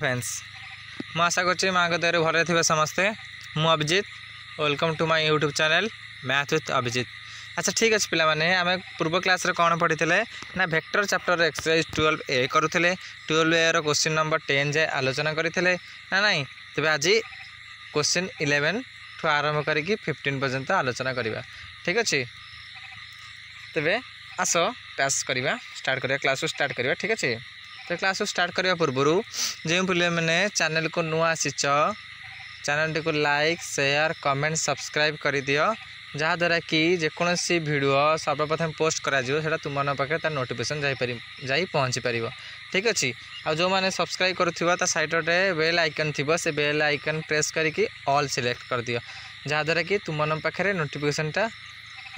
Friends मु आशा कर माँ दया भर थे समस्ते मु Abhijit welcome to my YouTube channel math with Abhijit. अच्छा ठीक अच्छे पे आम पूर्व क्लास रे कौन पढ़ी ना vector chapter exercise 12A करुले 12A रो क्वेश्चन नंबर 10 जाए आलोचना करते ना नहीं तेज आज क्वेश्चन 11 ठू आरंभ करके 15 पर्यंत आलोचना करवा। ठीक अच्छे तेरे आस क्लास करवा स्टार्ट करवा क्लास स्टार्ट करवा। ठीक अच्छे तो क्लास स्टार्ट करने पूर्व जो पे मैंने चैनल को नुआ आसीच चैनल टी को लाइक शेयर कमेंट सब्सक्राइब कर दियो जहाँद्वारा कि जेकोसी वीडियो सर्वप्रथम पोस्ट करा तुम मन पाखे नोटिफिकेशन जाई पहुँची पार। ठीक अच्छे आ जो मैंने सब्सक्राइब करुवा साइड बेल आइकन थी से बेल आइकन प्रेस करके ऑल सिलेक्ट कर दियो जहाँद्वारा कि तुम मन पाखे नोटिफिकेशनटा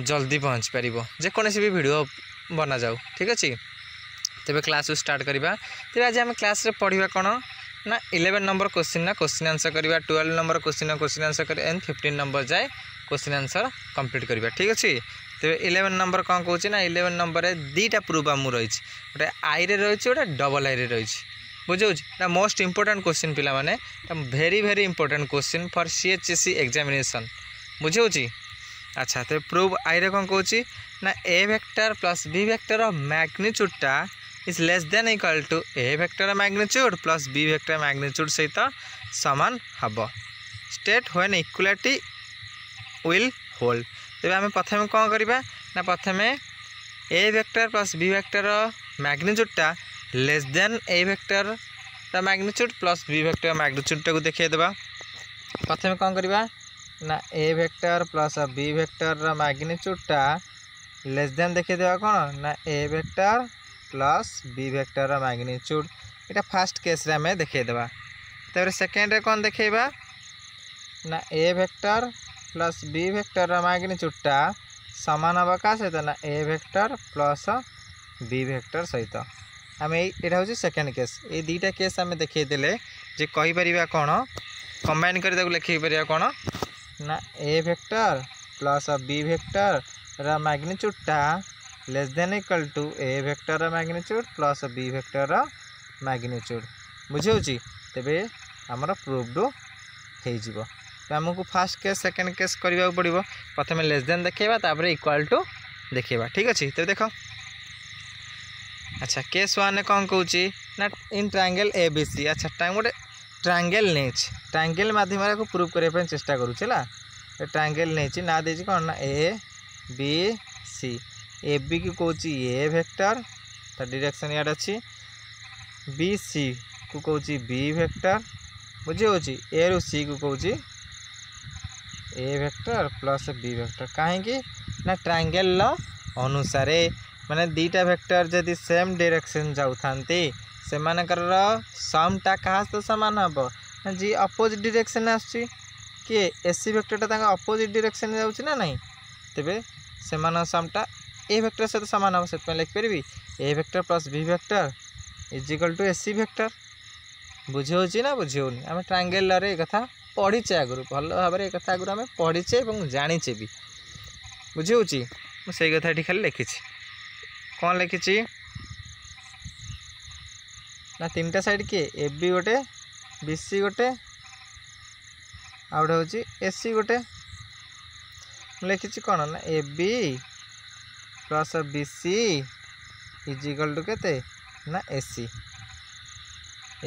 जल्दी पहुँची पार जेकोसी भी वीडियो बना जाऊ। ठीक अच्छे तेरे क्लास स्टार्ट करवा। तेरे आज आम क्लास रे पढ़ा कौन ना 11 नंबर क्वेश्चन ना क्वेश्चन आंसर करवा 12 नंबर क्वेश्चन आंसर कर एंड 15 नंबर जाए क्वेश्चन आंसर कंप्लीट करवा। ठीक अच्छे तेरे 11 नंबर कौन कौन ना 11 नंबर में दुईटा प्रूफ आम रही गोटे आई रे रही गोटे डबल आई रे रही बुझे मोस्ट इंपोर्टेंट क्वेश्चन पिला माने very very important question for CHSE examination बुझे। अच्छा तो प्रूफ आई रे कौन कौन ना A vector plus B vector मैग्नीट्यूडटा is less than equal to A vector magnitude plus B vector magnitude सहित सामान हम state when equality will hold. तेज आम प्रथम कौन करवा ना प्रथम A vector plus B vector मैग्नीट्यूडटा less than A vector magnitude plus B vector magnitude को देखा प्रथम कौन करवा ना A vector plus B vector मैग्नीट्यूडटा लेस देन देखा कौन ना A vector plus B vector magnitude इटा फास्ट केस रे हमें देखा। तब सेकेंड रे कौन देखा ना A vector plus B vector मैग्नीट्यूडटा सामान हम क्या सहित ना A vector plus B vector सहित आम यहाँ हूँ सेकेंड केस ये दुईटा केस आम देखते जे कहीपर कौन कंबाइन कर लिखी पार कौन ना A vector plus B vector मैग्नीट्यूडटा less than equal to A vector magnitude plus B vector magnitude बुझे। तेबे आमर प्रूव्ड हो आमको फास्ट केस सेकेंड केस करने पड़ो प्रथम लेस देन देखा तापर इक्वल टू देखा। ठीक अच्छे तो देख अच्छा केस वन कौन कौन ना इन ट्रायंगल ABC। अच्छा गोटे ट्रायंगल नहीं ट्रायंगल माध्यम को प्रूव करने चेष्टा करूँ ट्रायंगल नहीं ना दे कौन ना ABC ए बी की कौन ए वेक्टर तो डायरेक्शन याद अच्छी BC को कौन बी वेक्टर बुझे ए रु सी को कौन ए वेक्टर प्लस बी वेक्टर कहीं ना ट्रायंगल अनुसार माने दुईटा वेक्टर जदि सेम डायरेक्शन जाऊ से समटा क्या तो सामान हम ना जी अपोजिट डायरेक्शन आसुची किए AC वेक्टरटा अपोजिट डायरेक्शन जाऊँगी ना नहीं तेरे से समटा ए वेक्टर सहित सामान हम से लिखिपर A vector plus B vector is equal to AC vector बुझे ना बुझे आम ट्रायंगल रे कथा पढ़ीचे आगुरी भल भाव में एक आगुरी आम पढ़ीचे और जानीचे भी बुझे मुझे कथा ये खाली लिखी कौन लिखी ना तीन टा साइड किए AB गोटे BC गोटे आउटे हूँ AC गोटे लिखी कौन ना AB plus BC is equal to केते ना AC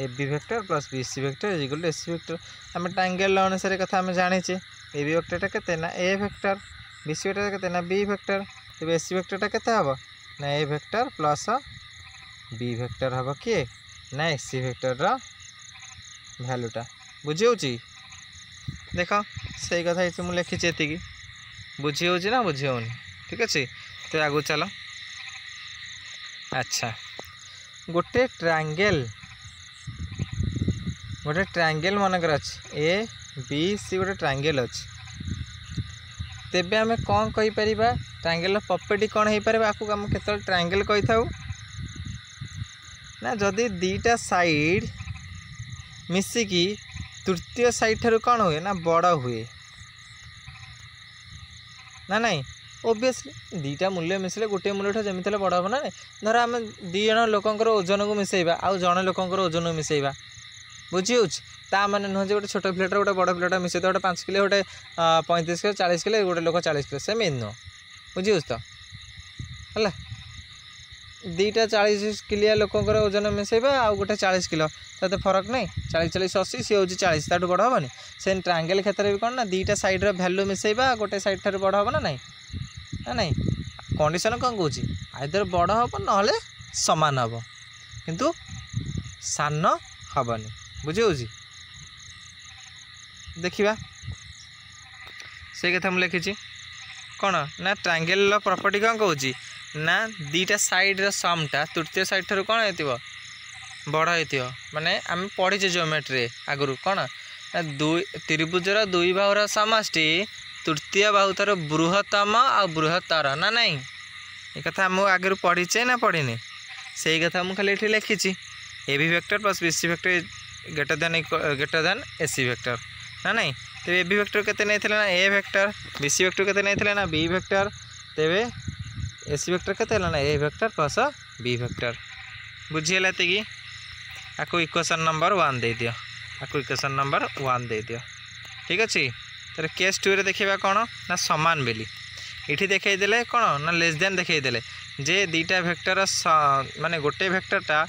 AB vector plus BC vector is equal to AC vector आम ट्रायंगल अनुसार कथा आम जानीचे AB वेक्टरटा केते ना A वेक्टर BC वेक्टर केते ना B वेक्टर तब AC वेक्टरटा केते हबो ना A vector plus B vector हबो किए ना AC वेक्टर वैल्यूटा बुझे देख सही कथा ये मुझे लिखी एति बुझे ना बुझे। ठीक अच्छे तो आगू चलो। अच्छा गोटे ट्रायंगल मनकर अच्छे ABC गोटे ट्रायंगल अच्छे तेबे आम कौन कहीपर ट्रायंगल प्रॉपर्टी कौन हो पार आपको आम केत ट्रायंगल कही था ना जदि दुईटा साइड मिसिकी तृतीय साइड ठारू कौन हुए ना बड़ हुए ना नहीं ओबियसली दुईटा मूल्य मिसले गोटे मूल्य जमी बड़ हम ना धर आम 2 जन लोकंर ओजन को मिसेबा आउ जन लोकंर ओजन को मिसेबा बुझी ता मैंने नुह गोटे छोट प्लेटर गोटे बड़ प्लेटर मिसे गोटे 5 किलो गोटे 35 किलो 40 किलो गोटे लोक 40 किलो सेम नुह बुझी तो है दीटा 40 किलिया लोकर ओजन मिसेबा आ गोटे 40 किलो तो फरक नहीं 40 40 80 सी हूँ 40 ताठू बड़ हेनी से ट्रायंगल क्षेत्र में कौन ना दीटा सैड्र भैल्यू मिसेबा गोटे सैड ठार बड़ हम ना नहीं ना नहीं कंडीशन कौन कौच आइदर बड़ हम ना सामान हम किंतु सान हेनी बुझे देखा से कथा मुझे लिखी कौन ना ट्रायंगल प्रॉपर्टी कौन कौच ना दीटा साइड्र समटा तृतीय साइड ठार कौन हो बड़ हो माने आम पढ़ीचे जियोमेट्री आगु कौन ना त्रिभुजर दुई बाहुर समष्टि तृतीय बाहु तार बृहत्तम आ बृहत्तर ना नहीं ये कथा मुझे आगे पढ़ीचे ना पढ़ीनी से कथा मुझे खाली ये लिखी A B vector plus B C vector greater than A C vector ना नहीं तो ए बी वेक्टर केते नहीं ना A vector B C vector केते नहीं ना बी वेक्टर तेरे ए सी वेक्टर केते ना A vector plus B vector बुझीगला ये आपको इक्वेशन नंबर 1 दे दियो आपको इक्वेशन नंबर 1 दे दियो ठीक अच्छे तेरे केस 2 रे देखा कौन ना समान बेली इठी देखईदे कौन ना लेस देन देखईदे जे दीटा भेक्टर माने गोटे भेक्टरटा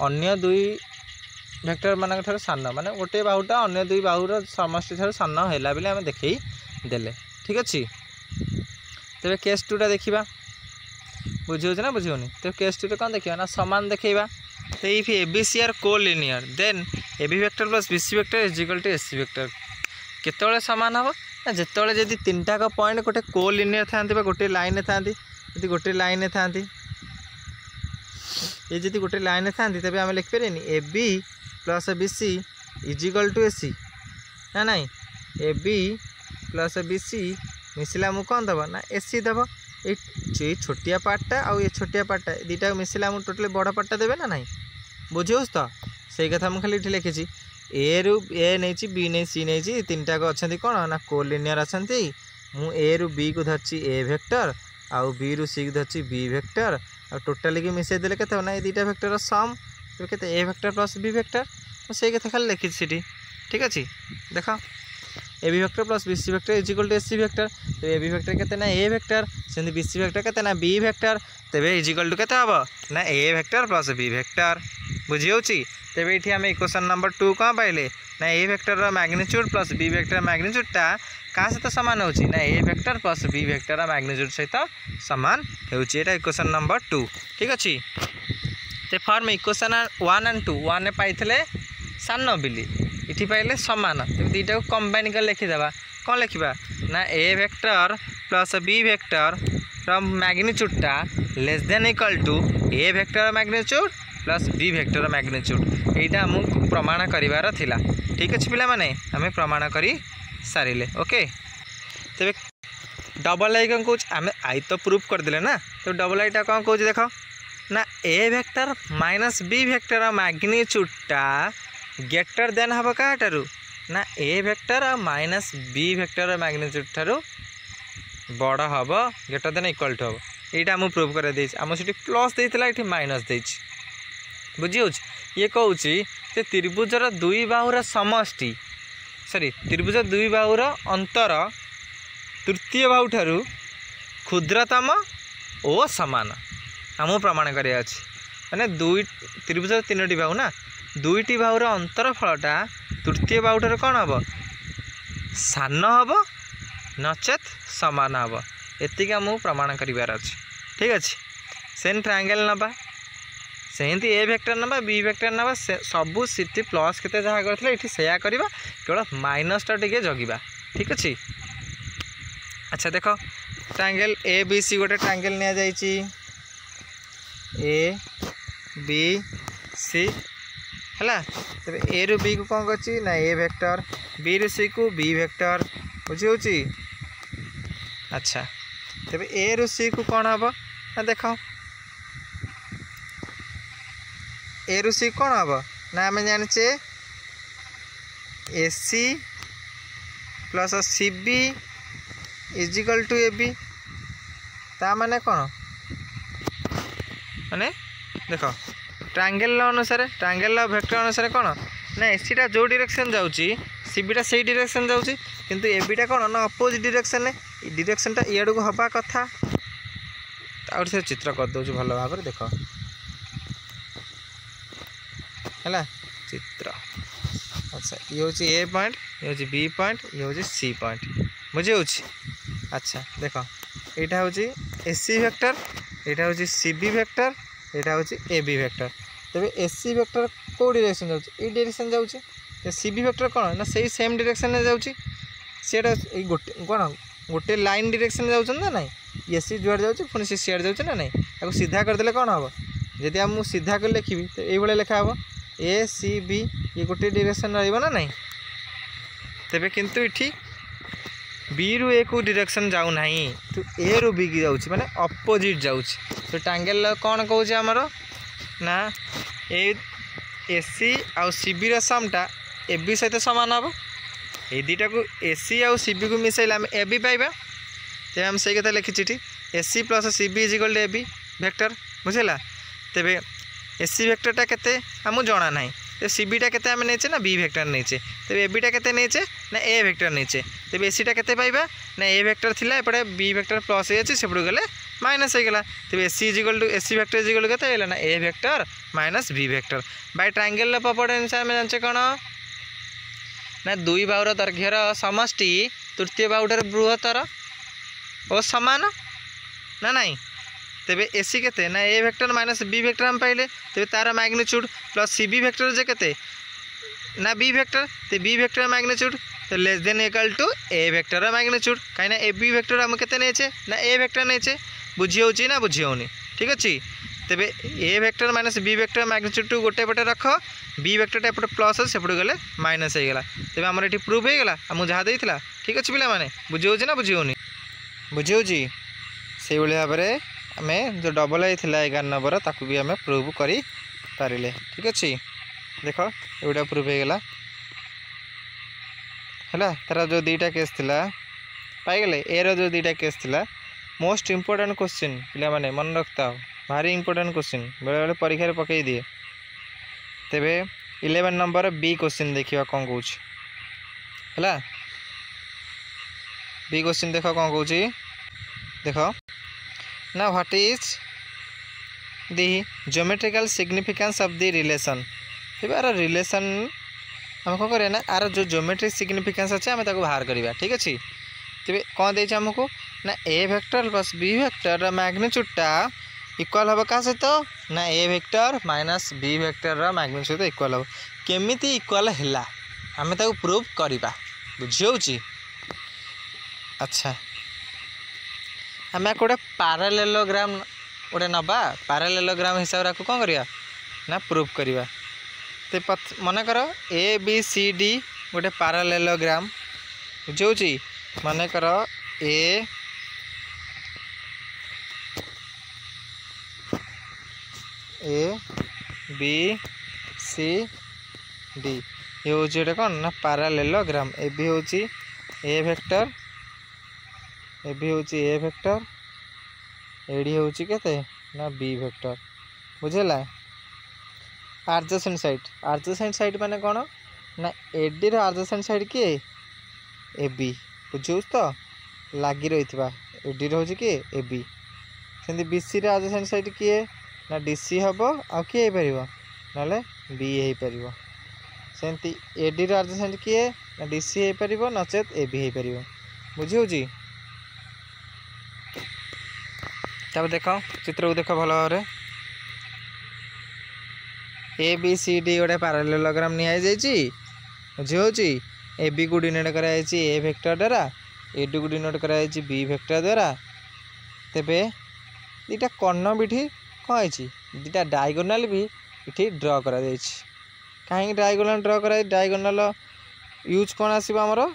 अन्य दुई भेक्टर मान सान माने गोटे बाहुटा अन्य दुई बाहुर समष्टि ठार सान है बोले आम देखई देले ठीक अच्छे तेरे केस 2 टा देखा बुझे ना बुझे तो केस 2 कौन देखा ना समान देखा तो if A B C are collinear then A B vector plus B C vector is equal to A C vector केतले सामान हम ना जिते जब 3टा पॉइंट गोटे कोलिनियर था गोटे लाइन था गोटे लाइन था ये जी गोटे लाइन था तेज आम लिखिपर A B plus B C is equal to A C ना नहीं A B plus B C मिसला मुझे कौन दब ना ए सी दब ये छोटिया पार्टा आउ ये छोटिया पार्टा दीटा मिसला मुझे टोटली बड़ पार्टा देवे ना नहीं बुझे तो सही कथा मुझे खाली लिखी ए रु ए नहीं बी नहीं सी नहीं 3टा अच्छा कौन ना कोलिनियर अच्छा मु ए रु बी को धरची ए वेक्टर आउ बी रु सी को धरची बी वेक्टर आ टोटाली की मिसई देले केते ना ये 2टा वेक्टर सम तो केते A vector plus B vector सही कथा खाली लिखी सीटी ठीक अच्छे देख A B vector plus B C vector is equal to A C vector तो ए बी वेक्टर केते ना ए वेक्टर से बी सी वेक्टर केते ना बी वेक्टर तेरे इज इक्वल टू केते हम ना A vector plus B vector बुझी तेरे ये आम इक्वेशन नंबर 2 कौन पाइले ना A vector magnitude plus B vector मैग्नीट्यूडटा क्या सहित सामान हो ना A vector plus B vector magnitude सहित सामान होटा इक्वेशन नंबर 2 ठीक अच्छे तो फॉर्म इक्वेशन 1 एंड 2 1 पाई सान बिली इटी पाइले सामान तो 2टा को कंबाइन कर लिखिदेवा कौन लिखा ना A vector plus B vector मैग्नीट्यूडटा less than equal to A vector magnitude plus B vector magnitude यहाँ आमको प्रमाण करार थिला ठीक अच्छे पिला माने आम प्रमाण कर सारे ओके तेरे डबल आई कौन कौच आम आई तो प्रूफ करदे ना तो डबल आईटा कौन कौच देख ना A vector minus B vector मैग्नीट्यूडटा ग्रेटर देन हम क्या ना A vector minus B vector magnitude ठारू बड़ हम ग्रेटर देन इक्वल टू हम यहाँ आम प्रूफ कर आम से प्लस देता ये माइनस दे बुझी ये कहूँ त्रिभुजर दुई बाहुर समष्टि सॉरी त्रिभुज दुई बाहुर अंतर तृतीय बाहु ठारू क्षुद्रतम ओ समान आम प्रमाण कर माने दुई त्रिभुज 3टी बाहु ना 2टी बाहुर अंतर फलटा तृतीय बाहु ठारू कौन हम सान हम नचेत समान हम एतिक आमको प्रमाण करार अच्छे ठीक अच्छे सेम ट्रायंगल नवा सेमती ए वेक्टर नवा बी वेक्टर नवा सबू सीटी प्लस के जहाँ करते ये से करवा केवल माइनसटा टे जगिबा ठीक अच्छे अच्छा देख ट्रायंगल ए बी सी गोटे ट्रायंगल नि जाइए ए बी सी है तेरे ए रु बी को कौन कर ना ए वेक्टर बी रु सी को बी वेक्टर बुझी अच्छा तेरे ए रु सी को कौन हम ना देख ए रु सी कौन हम ना आम जाने A C plus C B is equal to A B ता माने कौन माने देख ट्रायंगल अनुसार ट्रायंगल वेक्टर अनुसार कौन ना एसीटा जो डायरेक्शन जाऊँगी सीबीटा से डायरेक्शन जाऊँगी किंतु एबीटा कौन ना अपोजिट डायरेक्शन डायरेक्शनटा इआड़ को हवा कथा आउ से चित्र कर दो भल भाव देख है चित्र। अच्छा ये हूँ ए पॉइंट ये हूँ बी पॉइंट ये हूँ सी पॉइंट बुझे। अच्छा देख यहाँ हूँ एसी वेक्टर यहाँ हूँ सीबी वेक्टर यहाँ हूँ एबी वेक्टर। तेरे एसी वेक्टर कौ डायरेक्शन जाऊँगी डायरेक्शन जाऊँगी सीबी वेक्टर कौन ना से सेम डायरेक्शन में जाऊँगी सीटा गोटे कौन गोटे लाइन डायरेक्शन जाऊँ ना नाई एसी जुआड़ जाऊँ पुणी सी सीआड़ जाऊँ ना नाई आपको सीधा करदे कौन हम जदि आम सीधा कर लिखी तो ये लिखा हम ए सी बी ये गोटे डायरेक्शन रहा ना तेरे किंतु इठी बी रु ए को डायरेक्शन जाऊ ना तो ए रु बी की जाऊँ माने अपोजिट जाऊँ तो ट्रायंगल कौन कौच आमर ना ए सी आउ सी बी रमटा ए बी सहित सामान हम ये दुटा को ए सी आउ सी बी को मिसाइले आम ए बी पाइबा तेज आम से कथा लिखी A C plus C B is equal to A B vector बुझेगा। तेरे ए सी वेक्टरटा केते आमको जना ना तो सी बीटा केते आम नहींचे ना बी वेक्टर नहींचे तेरे ए बीटा केते नहींचे ना ए वेक्टर नहींचे तेरे ए सीटा केते पाइबा ना ए वेक्टर थिला एपटे बी वेक्टर प्लस हो सेपटू गले माइनस हो गला तेरे A C is equal to A C vector is equal to केते ना A vector minus B vector by triangle property आम जाने कौन ना दुई बाहुर दैर्घ्यर समष्टि तृतीय बाहुटार बृहत्तर और समान ना नाई तेरे एसी केते ना A vector minus B vector हम पाइले तेरे तार magnitude plus C B vector जे केते ना बी वेक्टर ते बी वेक्टर मैग्नीट्यूड तो less than equal to A vector magnitude कहीं ए बी वेक्टर आम केते नेचे ना ए वेक्टर नेचे बुझी होची ना बुझी होनी ठीक अच्छे। तेरे A vector minus B vector magnitude two गोटे पटे रख बी वेक्टर एपटे प्लस सेपटे गले माइनस हो गला तेरे आमर ये प्रूफ हो गला आमको जहाँ देता ठीक अच्छे पिला माने बुझी होची ना बुझी होनी बुझी होची से भाव में आम जो डबल आई 11 नंबर ताकू भी आम प्रूव कर पारे ठीक अच्छे। देख एटा प्रूफ हो गला है तार जो दुईटा केस थिला पाइगले ए रो जो दुईटा केस थिला मोस्ट इम्पोर्टेंट क्वेश्चन पिला माने मन रखता हो भारी इंपोर्टेंट क्वेश्चन बेले बेले परीक्षा पकई दिए। तेरे 11 नंबर बी क्वेश्चन देखा कौन कौन है बी क्वेश्चन देख कौन कौन देख ना what is the geometrical significance of the relation तेज आर रिलेशन आम कौन करें ना आर जो ज्योमेट्रिक सिग्निफिकेंस अच्छे आम बाहर करवा ठीक अच्छे। तेज कौन दे आमको ना A vector plus B vector मैग्नीट्यूडटा इक्वल हम क्या सहित ना A vector minus B vector magnitude सहित इक्वल हम केमिति इक्वल है आम प्रूव करवा बुझी। अच्छा आम गोटे पैरेललोग्राम गोटे नवा पैरेललोग्राम हिसाब से कौन करिया ना प्रूव करवा तो मन कर ए बी सी डी गोटे पैरेललोग्राम बुझे मन कर ए बी सी डी ये हूँ गोटे कौन ना पैरेललोग्राम ए बी हूँ ए वेक्टर ए बी हूँ ए वेक्टर एडी हूँ केते ना बी वेक्टर बुझेला। आर्जेसेंट साइड माने कौन ना एडी रो आर्जेसेंट साइड किए ए बी बुझे तो लगी रही एडी रो किए ए बी सेमती बी सी रो आर्जेसेंट साइड किए ना डी सी हम आ किए हो पार ना बी हो पार सेमती एडी रो आर्जेसेंट किए ना डी सी हो पार नचेत ए बी हो पार बुझी होची। तब देख चित्र को देख भल भाव ए बी सी डी गोटे पैरेललोग्राम नि बुझी होची ए बी को डिनोट कराई ए वेक्टर द्वारा ए डी को डिनोट कराई बी वेक्टर द्वारा तेबे दुटा कर्ण भी कौन है दुटा डायगोनाल भी ये ड्र करा कहीं डायगोनाल ड्र कराई डायगोनाल यूज कौन आमर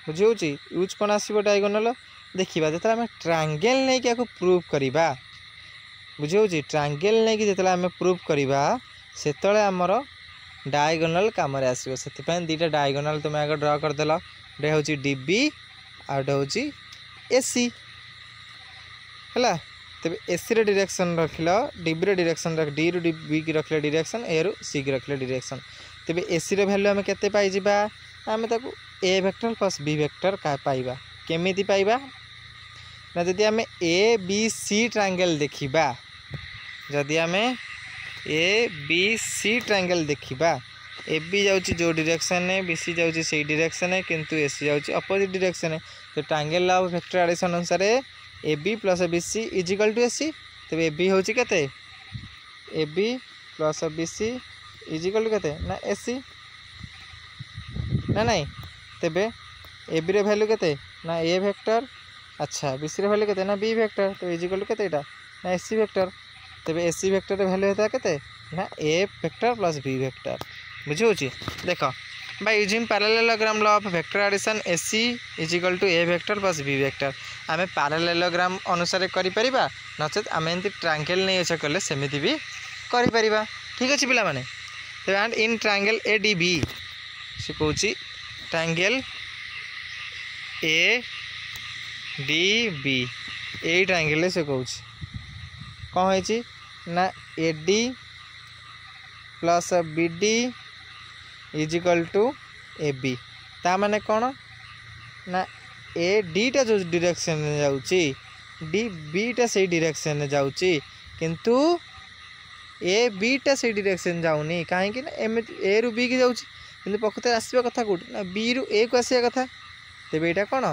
बुझी होची यूज कौन आसो डायगोनाल देखा जो आम ट्रायंगल नहीं कि प्रूव करवा बुझी होची ट्रायंगल नहीं कि जो आम प्रूव करवा से आमर डायगोनाल कम आसो से दुटा डायगोनाल तुम आगे ड्र करदेल गोटे हूँ डी बी आ गोटे हूँ ए सी है तेरे एसी रे डायरेक्शन रखिल डीबी रे डायरेक्शन रख डी रु डी बी की रखिले डायरेक्शन ए रु सी की रखिले डायरेक्शन तेबे एसी रो वैल्यू आम केते पाई जिबा आम ताकू ए वेक्टर प्लस बी वेक्टर का पाइबा केमिति पाइबा ना जदि आम ए बी सी ट्रायंगल देखिबा जदि आम ए बी सी ट्रायंगल देखिबा ए बी जाउची जो डायरेक्शन है बी सी जाउची सेही डायरेक्शन है किंतु ए सी जाउची अपोजिट डायरेक्शन है तो ट्रायंगल ऑफ वेक्टर एडिशन अनुसार A B plus B C is equal to A C तेबे ए बी होची केते A B plus B C is equal to केते ना ए सी ना नहीं तेबे ए बी रे वैल्यू केते ना ए वेक्टर अच्छा बी सी रे वैल्यू केते ना बी वेक्टर तो इज इक्वल टू केते एटा ना ए सी वेक्टर तेबे ए सी वेक्टर रे वैल्यू हेता केते ना A vector plus B vector बुझे देख by using parallelogram law of vector addition A C is equal to A vector plus B vector आम पैरेललोग्राम अनुसार करें नचेत आम एमती ट्रायंगल नहीं अच्छे कले सेमती भी करें ठीक अच्छे पिला माने and in triangle A D B से कौन triangle A D B A triangle से कौन कौन है ना A D plus B D is equal to A B ता माने कौन ना ए डी टा जो डायरेक्शन में जाउची डी बी टा से डायरेक्शन जाउची किंतु ए बी टा से डायरेक्शन जाउनी काहे कि ना ए रु बी की जाउची किंतु प्रकृति आसीबा कथा कोट ना बी रु ए को आसीबा कथा तेबे एटा कोन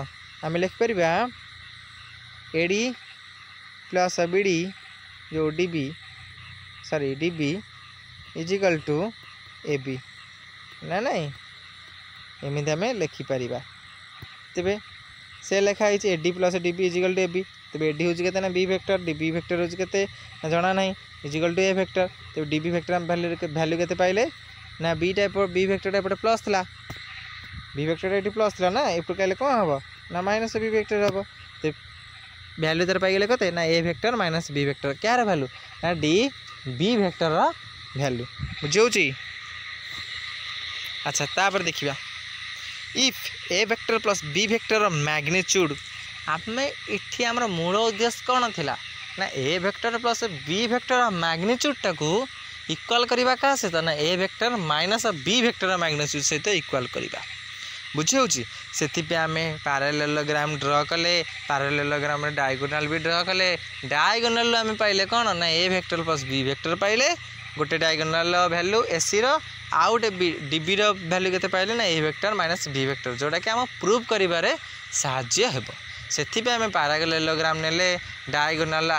आमे लिख परिबा A D plus B D जो D B sorry D B is equal to A B ना नहीं एमती आम लिखिपर तेरे से लिखाई A D plus D B is equal to A B तेरे ए डी हूँ के B vector D B vector हूँ के जना ना इजिकल टू ए वेक्टर तेरे डी बी वेक्टर वैल्यू के पाइले ना बी टाइप बी वेक्टर एपटे प्लस था बी वेक्टर ये प्लस था ना एपटे कहले कौन हम ना माइनस बी वेक्टर हम तो वैल्यू तार पाइगले कते ना A vector minus B vector क्या वैल्यू ना डी बी वेक्टर वैल्यू बुझे। अच्छा तापर देखिबा if A vector plus B vector magnitude आम इठी आमर मूल उद्देश्य कौन थिला ना A vector plus B vector magnitude टाकू इक्वल करबा का सहित ना A vector minus B vector magnitude सहित इक्वल करबा बुझे से आम पैरेललोग्राम ड्र कले पैरेललोग्राम डायगोनाल भी ड्र कले डायगोनाल आम पाइले कौन ना A vector plus B vector पाइले गोटे डायगोनाल वैल्यू एसी रो आउ गोटे डीबी रो वैल्यू केते पाइले ना A vector minus B vector जोटा कि आम प्रूव करिबारे साहाय्य हेबो सेथि आम पैरेललोग्राम नेले डायगोनाल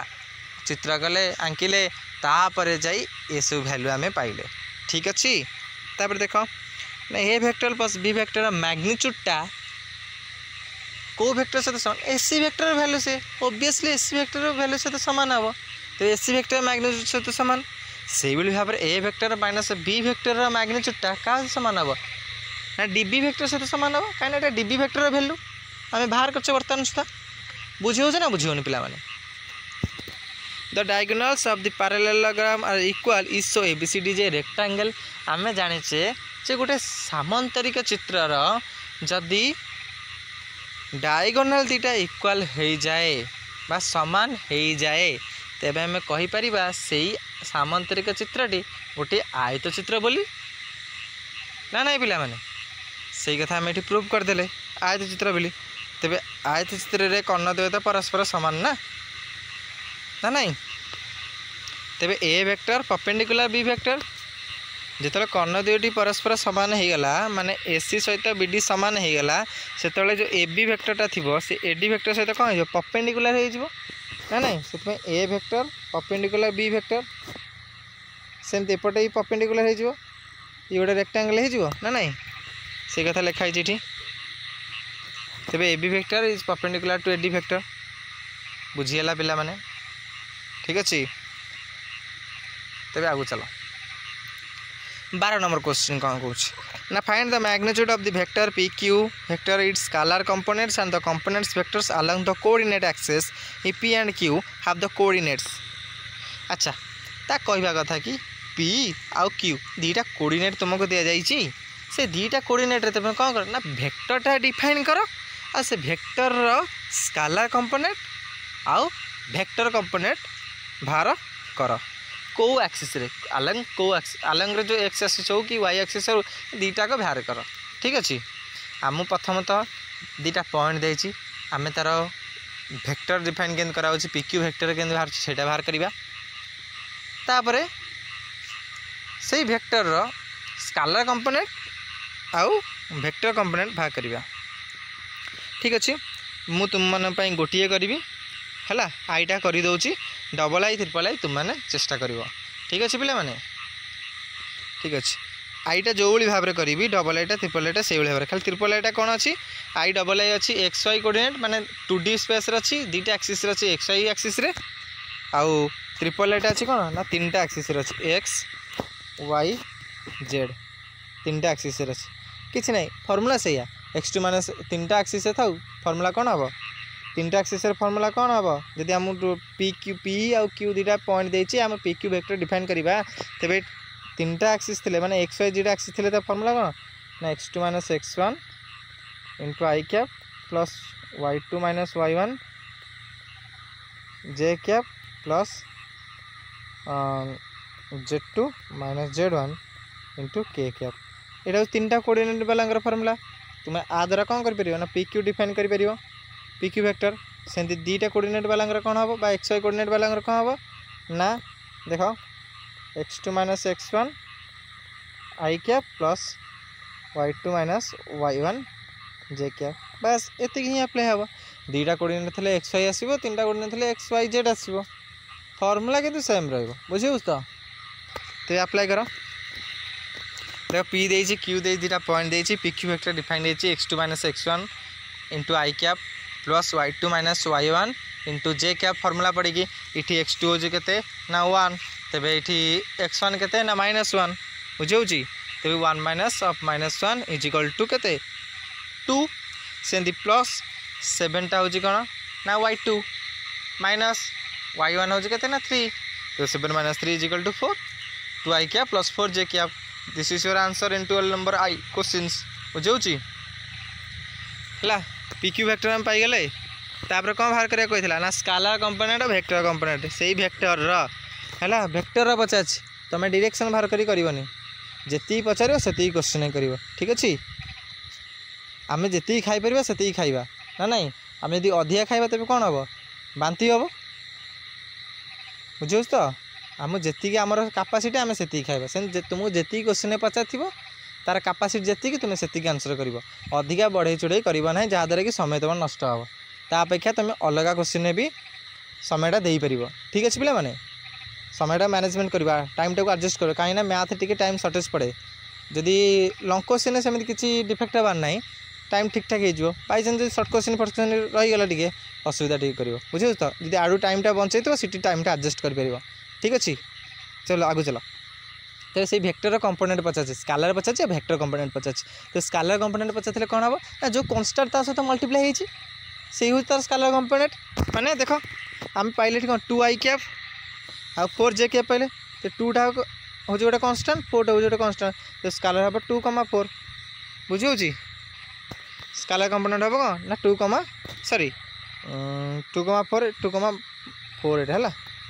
चित्र कले आंकिले तापर जाई ए सब वैल्यू आम पाइले ठीक अच्छी तापर देख ना A vector plus B vector मैग्नीट्यूडटा को वेक्टर सहित समान एसी वेक्टर वैल्यू से ओब्वियसली एसी वेक्टर वैल्यू सहित सामान हम तो एसी वेक्टर मैग्नीट्यूड सहित सामान से भाव में ए वेक्टर माइनस बी वेक्टर मैग्नीट्यूडटा क्या सामान हम ना डीबी वेक्टर सहित सामान हम कहीं डीबी वेक्टर वैल्यू आम बाहर कर बर्तमान सुधा बुझे ना बुझे पिला माने the diagonals of the parallelogram are equal is so ABCD is a rectangle आम जाने जे गोटे सामांतरिक चित्रर जदि डायगोनाल दीटा इक्वल हो जाए बा समान हो जाए तेबे आम कहीपर से सामांतरिक चित्रटी गोटे आयत चित्र बोली ना ना पिला माने से कथा आम ये प्रूव करदे आयत चित्र बोली तेबे आयत चित्र रे कर्ण द्वयता परस्पर समान ना ना नहीं तेबे ए वेक्टर परपेंडिकुलर बी वेक्टर जिते कर्ण दुईटी परस्पर सामान हो गला माने एसी सहित बीडी सामान हो गला से जो ए बी वेक्टरटा थी से एडी वेक्टर सहित कौन हो परपेंडिकुलर हो ना नहीं से ए वेक्टर परपेंडिकुलर बी वेक्टर सेमती एपटे ही परपेंडिकुलर हो गोटे रेक्टांगल हो ना नहीं से कथा लिखाई ये तेबे A B vector is perpendicular to AD vector बुझीगला पिला माने ठीक अच्छे तेबे आगु चलो 12 नंबर क्वेश्चन कौन कौच ना find the magnitude of the vector P Q vector it's scalar components and the components vectors along the coordinate axis if P and Q have the coordinates अच्छा ता कहवा कथा कि पी आउ क्यू दीटा कोऑर्डिनेट तुमको दिया जाइए से दीटा कोऑर्डिनेट तुम कौन कर ना वेक्टरटा डिफाइन कर आ से वेक्टर स्केलर कंपोनेंट आउ वेक्टर कंपोनेंट बाहर कर कौ एक्सीस रे अलंग कौ अलंग रे जो एक्स एक्सीस हो कि वाई एक्सीस हो दीटा को बाहर कर ठीक अच्छे आम प्रथमतः दीटा पॉइंट देछि आम तार वेक्टर डिफाइन केन करा पी क्यू वेक्टर केन बाहर सेटा बाहर करबा तापरे से वेक्टर रो स्केलर कंपोनेंट आउ वेक्टर कंपोनेंट बाहर करबा ठीक अच्छे मु तुम मन पई गोटिए करबी है आईटा कर दौची डबल आई ट्रिपल आई तुम मैंने चेष्टा कर ठीक अच्छे पिला माने ठीक अच्छे आईटा जो भाव में करी डबल आईटा ट्रिपल आईटा से भाव में खाली ट्रिपल आईटा कौन अच्छी आई डबल आई अच्छी एक्स वाई कोऑर्डिनेट माने 2D स्पेस अच्छी दुईटा एक्सिस अच्छी एक्स वाई एक्सिस रे आउ ट्रिपल आईटा अच्छी कौन ना तीनटा एक्सिस अच्छी एक्स वाई जेड तीनटा एक्सिस अच्छी किसी ना फर्मूला से एक्स टू माइनस तीनटा एक्सिस था फर्मूला कौन हम तीनटा एक्सिस फर्मूला कौन हम जदि आम पी आउ क्यू दुटा पॉइंट देछि आम पी क्यू वेक्टर डिफाइन करवा तेरे तीनटा एक्सिस थे माने एक्स वाई जेड एक्सिस थे फर्मूला कौन ना X two minus X one into I cap plus Y two minus Y one J cap plus Z two minus Z one into K cap यहाँ तीनटा coordinate वाला formula तुम्हें आ द्वारा कौन कर ना पी क्यू डिफाइन कर पी क्यू वेक्टर सेमती दुईटा कोऑर्डिनेट वाला कौन हम बा एक्स वाई कोऑर्डिनेट वाला कौन हम ना देख X two minus X one I cap plus Y two minus Y one J cap बस एति ही अप्लाई हम दुईटा कोऑर्डिनेट थे एक्स वाई आसो तीन कोऑर्डिनेट थे एक्स वाई जेड आसो फर्मूला किंतु सेम रुझे तो अप्लाई कर देख पी देछि क्यू दे दुटा पॉइंट देछि पी क्यू वेक्टर डिफाइन देछि X two minus X one into I cap plus Y two minus Y one into J cap formula पड़ी इटी एक्स टू हो के ना वन तेरे ये एक्स वन के ना माइनस वन बुझे तेरे one minus of minus one is equal to के टू से प्लस सेवेनटा हूँ कौन ना Y two minus Y one हूँ के ना थ्री तो seven minus three is equal to four two I cap plus four J cap this is your answer in 12 number आई क्वेश्चंस बुझे है पी क्यू वेक्टर हम पाईगले तापर कौन बाहर करिया कहितला ना स्केलर कंपोनेंट और वेक्टर कंपोनेंट से वेक्टर है वेक्टर पचार तुम डायरेक्शन बाहर करी करनी जी पचार से क्वेश्चन कर ठीक अच्छे आम जी खाईपर से खाइबा ना नहीं आम यदि अधिका खाइबा तेज कौन हम बांति हम बुझे तो आम जी आमर कैपेसिटी आम से खाइबा से तुमको जी क्वेश्चन पचार थी तार कैपेसिटी जी तुम से आंसर कर अधिका बढ़े चढ़े करना ना जहाँद्वारा कि समय तुम नष्ट हे तापेक्षा तुम अलग क्वेश्चन भी समयटा दे पार ठीक अच्छे पे समयटा मैनेजमेंट करवा टाइम टाक एडजस्ट कर कहीं मैथ टी टाइम सर्टेज पड़े जदि लंग क्वेश्चन सेमती किसी डिफेक्ट हबार ना टाइम ठीक ठाक हो बाईचान्स सर्ट क्वेश्चन फर्ट क्वेश्चन रहीगला टे असुविधा टे कर बुझे तो जी आड़ू टाइमटा बचे तो सीटी टाइमटा एडजस्ट कर ठीक अच्छे चलो आगु चलो तो से वेक्टर कंपोनेंट पचार स्केलर पचार वेक्टर कंपोनेंट पचार तो स्केलर कंपोनेंट पचार कौन हम ना जो कन्स्टाट ता सहित मल्टीप्लाई होती से हूँ तार स्केलर कंपोनेंट माने देख आम पाइले कौन टू आई कैप आ फोर जे कैप पाइले तो टूटा हूँ गोटे कन्स्टाट फोरटा हूँ गोटे कन्स्टाट तो स्केलर हम 2,4 बुझे स्केलर कंपोनेंट हम कौन ना 2, 2,4 2,4 है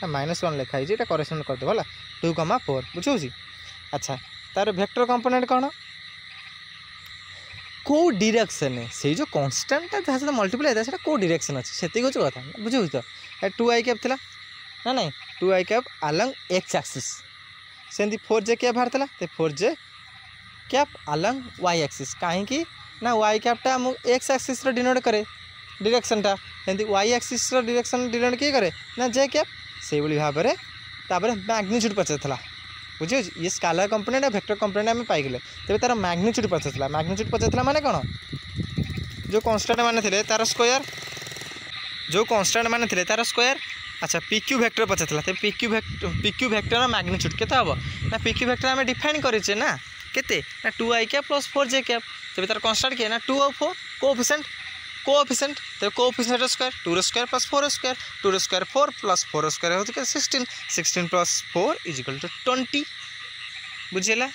-1 लिखाई ये करेक्शन करदे है 2,4 बुझे अच्छा तार वेक्टर कंपोनेंट कौन कौ डायरेक्शन से जो कांस्टेंट जहाँ सहित मल्टीप्लाई होता है कौ डायरेक्शन अच्छे से हूँ कथा बुझे तो 2 आई कैप थी ना नहीं 2 आई कैप अलंग एक्स एक्सिस सेमती 4 जे कैप बाहर था तो 4 जे कैप अलंग वाई एक्सिस कहीं ना वाई कैपटा एक्स एक्सिस डिनोट करे डायरेक्शनटा सेमती वाई एक्सिस डायरेक्शन डिनोट किए करे ना जे कैप से भाव में तापर मैग्नीट्यूड पचार बुझे ये स्केलर कंपोनेंट वेक्टर कंपोनेंट आम पाइगले तेज तार मैग्नीट्यूड पचार माने कौन जो कन्स्टाट मान थे तार स्क्वायर जो कन्स्टाट मान थे तार स्क्वायर अच्छा पी क्यू वेक्टर पचार तेज पी क्यू वेक्टर मैग्नीट्यूड के हम ना पी क्यू वेक्टर आम डिफाइन करेचे ना केते ना 2 आई कैप प्लस 4 जे कैप तेज तार कन्स्टाट किए ना 2 और 4 कोएफिशिएंट तो coefficient square 2 square plus 4 square 2 square 4 plus 4 square हो 16 प्लस 4 इज इक्वल टू 20 बुझेगा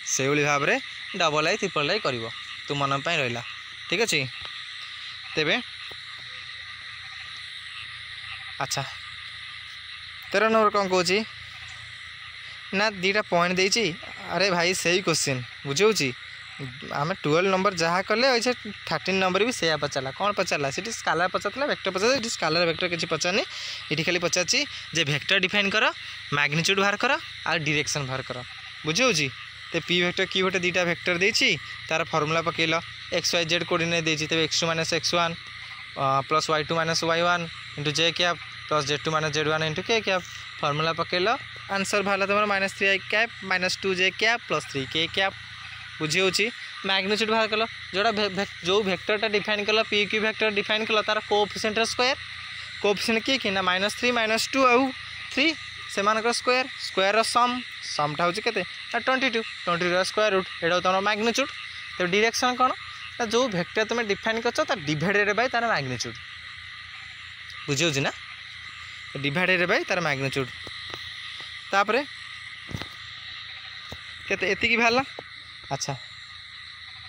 से भाव में डबल आई ट्रिपल आई कर तू मन रहा ठीक अच्छे तेरे अच्छा 13 नंबर कौन कौच ना दीटा पॉइंट देची अरे भाई सही क्वेश्चन बुझे आम 12 नंबर जहाँ कले 13 नंबर भी से पचारा कौन पचारा सी स्कालार पचार वेक्टर पचार स्कालार वेक्टर किसी पचारनी ये खाली पचार जे वेक्टर डिफाइन कर मैग्नीट्यूड बाहर कर आ डायरेक्शन बाहर कर बुझे तो पी वेक्टर क्यू वेक्टर दीटा वेक्टर देची तार फॉर्मूला पकेल एक्स वाई जेड कोऑर्डिनेट देची तेज x2 minus x1 plus y2 minus y1 into J cap plus z2 minus z1 into K cap formula पकेल आंसर बाहर तुम -3i cap -2j cap plus 3k cap बुझे magnitude बाहर कल जोड़ा जो वेक्टरटा डिफाइन कल पी क्यू वेक्टर डिफाइन कल तार कोएफिशिएंट स्क्वायर कोएफिशिएंट किए ना -3 -2 आउ 3 से स्क्वायर स्क्वायर सम समटा हूँ के 22 स्क्वायर रूट एटा तुम मैग्नीट्यूड तो डायरेक्शन कौन ना जो वेक्टर तुम डिफाइन कर डिवाइडेड बाय तार मैग्नीट्यूड बुझे ना डिवाइडेड बाय तार मैग्नीट्यूड तापर केते एतिकी बाहरला अच्छा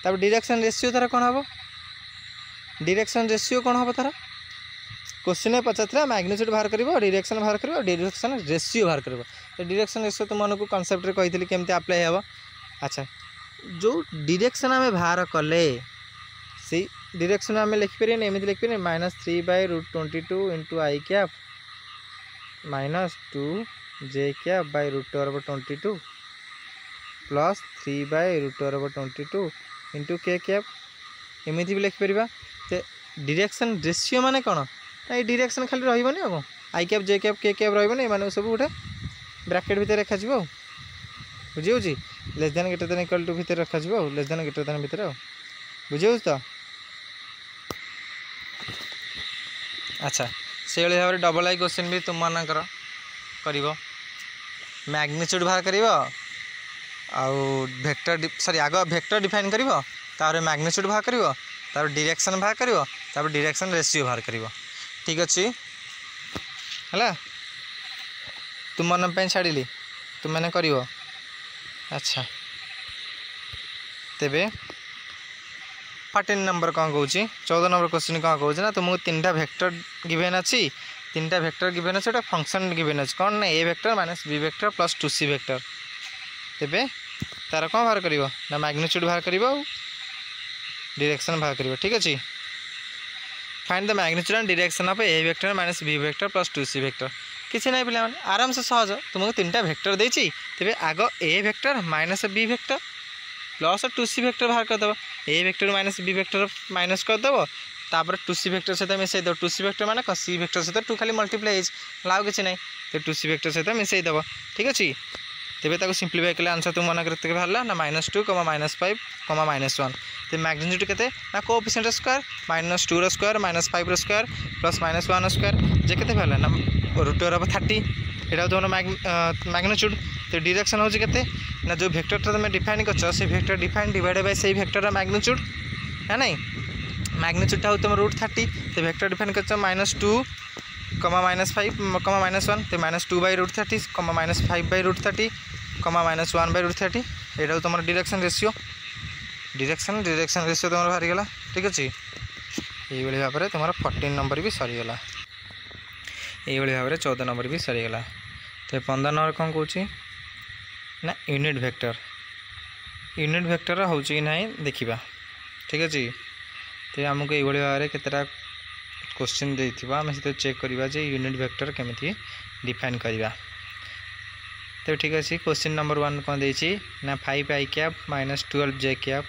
तब डायरेक्शन रेशियो तार कौन हम डायरेक्शन रेशियो कौन हम तार क्वेश्चन पचार मैग्नीट्यूड बाहर कर डायरेक्शन बाहर कर डायरेक्शन रेशियो बाहर कर डायरेक्शन रेशियो तुम को कॉन्सेप्ट कही केमती अप्लाई हे अच्छा जो डायरेक्शन आम बाहर कले से डायरेक्शन आम लिखिपर एमती लिखिपर -3/√22 into I cap -2j cap by √22 plus 3/√22 into K cap एमती भी लिखिपर डायरेक्शन रेशियो माने कौन ना डायरेक्शन खाली रही I cap J cap K cap रही माने सब गोटे ब्रैकेट भितर रखा बुझे less than greater than equal to भितर रखा लेस देन ग्रेटर देन भितर बुझे तो अच्छा से भाव में डबल आई क्वेश्चन भी तुम मान कर मैग्नीट्यूड बाहर कर वेक्टर सॉरी आग वेक्टर डिफाइन कर मैग्नीट्यूड बाहर कर डायरेक्शन बाहर कर डायरेक्शन रेशियो बाहर कर ठीक अच्छे है तुम मन छाड़ी तुम मैंने कर अच्छा तेबे 14 नंबर कौन कौन 14 नंबर क्वेश्चन कौन कौन ना तुमको 3टा वेक्टर गिवेन अच्छी 3टा वेक्टर गिवेन अच्छे फंक्शन गिवेन अच्छे कौन ना A vector minus B vector plus 2c vector तेबे तार कौन बाहर कर ना मैग्नीट्यूड बाहर कर डायरेक्शन बाहर कर ठीक अच्छे find the magnitude and direction of A vector minus B vector plus 2c vector किसी ना पे आराम से सहज तुमको 3टा वेक्टर देती तेरे आग A vector minus B vector plus 2c vector बाहर करदेव A vector minus B vector minus करदेव तापर 2c वेक्टर सहित मिसईदेव 2c वेक्टर माने सी वेक्टर सहित 2 खाली मल्टीप्लाई लाउ किसी ना तो 2c वेक्टर सहित मिसईदेव ठीक अच्छे तेरे ताको सिंप्लीफाई कले आंसर तुम मन करते बाहर ना -2, -5, -1 तो मैग्नीट्यूड केते ना coefficient square -2 square -5 square plus -1 square जे केते बाहर ना √30 एटा तुम मैग्नीट्यूड तो डायरेक्शन हूँ के ना जो वेक्टर तुम डिफाइन कर से वेक्टर डिफाइन डिवाइड बाय से वेक्टर मैग्नीट्यूड है नहीं मैग्नीट्यूड हूँ तुम √30 तो वेक्टर डिफाइन कर -2, -5, -1 तो -2/√30, -5/√30, -1/√30 एटा तुम डायरेक्शन रेशियो डायरेक्शन रेशियो तुम बाहरी गला ठीक अच्छे ये भाव में तुम 14 नंबर भी सरीगला ये भाव में 14 नंबर भी सरीगला तो 15 नंबर कौन कौन ना यूनिट वेक्टर हूँ कि ना देखा ठीक अच्छे तो आमको ये भाव में केतटा क्वेश्चन देथिबा आम से चेक करवा जे यूनिट वेक्टर केमिति डिफाइन करवा तो ठीक अच्छे क्वेश्चन नंबर 1 कौन देछि ना 5i कैप -12j कैप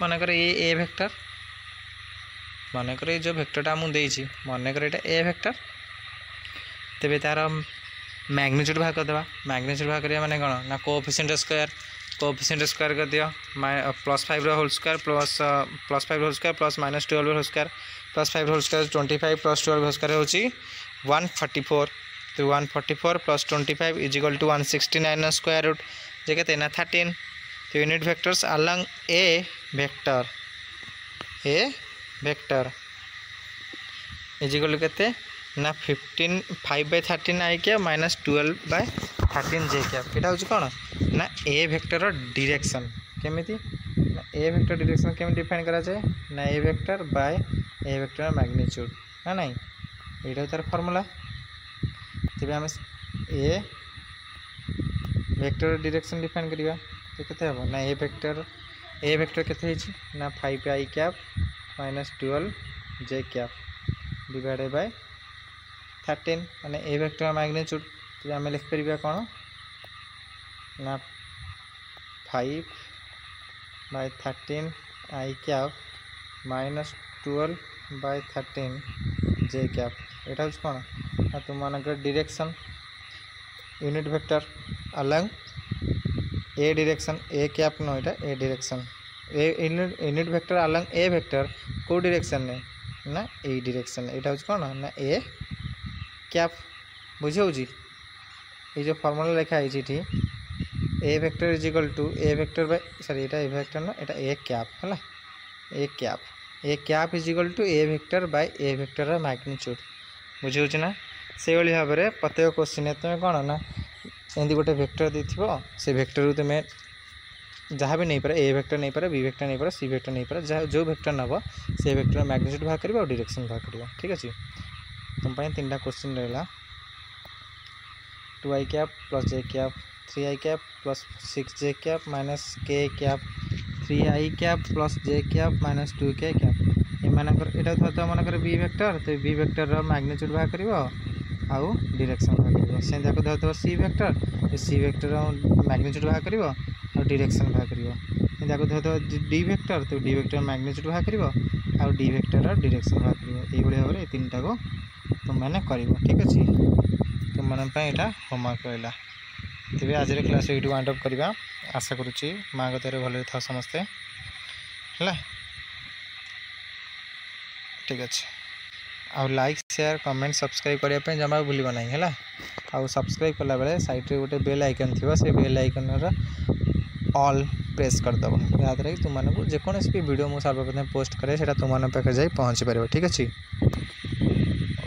मनकर ये ए वेक्टर मनकर ये जो वेक्टरटा मुझे मनकर ये ए वेक्टर तेरे तार मैग्नीट्यूड बाहर करदे मैग्नीट्यूड बाहर करिया माने कौन ना कोएफिशिएंट स्क्वायर कर दियो +5 whole square plus 5 whole square plus -12 whole square plus 5 whole square 25 plus 12 whole square होची 144 तो 144 plus 25 is equal to 169 square root जे केते ना 13 तो unit vectors along A vector is equal to केते ना 5/13 आई क्या -12/13 जे क्या यहाँ हूँ कौन ना ए वेक्टर डायरेक्शन केमिति ना ए वेक्टर डायरेक्शन केमी डिफाइन करा जाए ना A vector by A vector magnitude ना नहीं ये तार फॉर्मूला तेज आम ए वेक्टर डायरेक्शन डिफाइन करिया तो केते हबो ना ए वेक्टर केते हिची ना 5i cap minus 12j cap divided by 13 माने ए वेक्टर मैग्नीट्यूड तो आम लिख परिया कौन ना 5 by 13 i cap minus 12 by 13 j cap एटा हूँ कौन ना तुम मानकर डायरेक्शन यूनिट वेक्टर अलग ए direction A cap no Etah A direction a unit vector अलग ए वेक्टर को डायरेक्शन ने ना ए डायरेक्शन एटा हूँ कौन ना ए कैप बुझे ये जो फॉर्मूला लिखा है A vector is equal to A vector by sorry एटा ए वेक्टर ना एटा ए कैप है A cap is equal to A vector by A vector magnitude बुझे ना से भाव में प्रत्येक क्वेश्चन तुम कौन ना एमती गोटे वेक्टर देथिबो से वेक्टर तुम्हें जहाँ भी नहीं पारे ए वेक्टर नहीं पारे बी वेक्टर नहीं पारे सी वेक्टर नहीं पारे जहाँ जो वेक्टर नब से वेक्टर मैग्नीट्यूड बाहर कर डायरेक्शन बाहर कर ठीक अच्छे तुम 3टा क्वेश्चन रहा 2i cap plus j cap 3i cap plus 6j cap minus k cap 3i cap plus j cap minus 2k cap एमानकर एटा तो मनकर बी वेक्टर तो बी वेक्टर मैग्नीट्यूड बाहर कर आउ डायरेक्शन बाहर कर से धरते सी वेक्टर मैग्नीट्यूड बाहर कर डायरेक्शन बाहर कर धरते डी वेक्टर तो डी वेक्टर मैग्नीट्यूड बाहर कर आउ डी वेक्टर डायरेक्शन बाहर कर ये भाव में 3टा को तुम मैंने कर ठीक अच्छे तुम मैं यहाँ होमवर्क रहा तेज आज क्लास ये वाइंड अप करवा आशा करुच्ची माँ गतर भले था समस्ते है ठीक अच्छे आउ लाइक शेयर कमेंट सब्सक्राइब करने जमा भूल ना है आउ सब्सक्राइब कला बेले साइड रे गोटे बेल आइकन थी से बेल आइकन ऑल प्रेस करदेव याद्वारा कि तुमको जेकोसी भी वीडियो मुझे सर्वप्रथम पोस्ट करे तुम पाखे जाए पहुँची पार ठीक अच्छे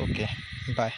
ओके बाय।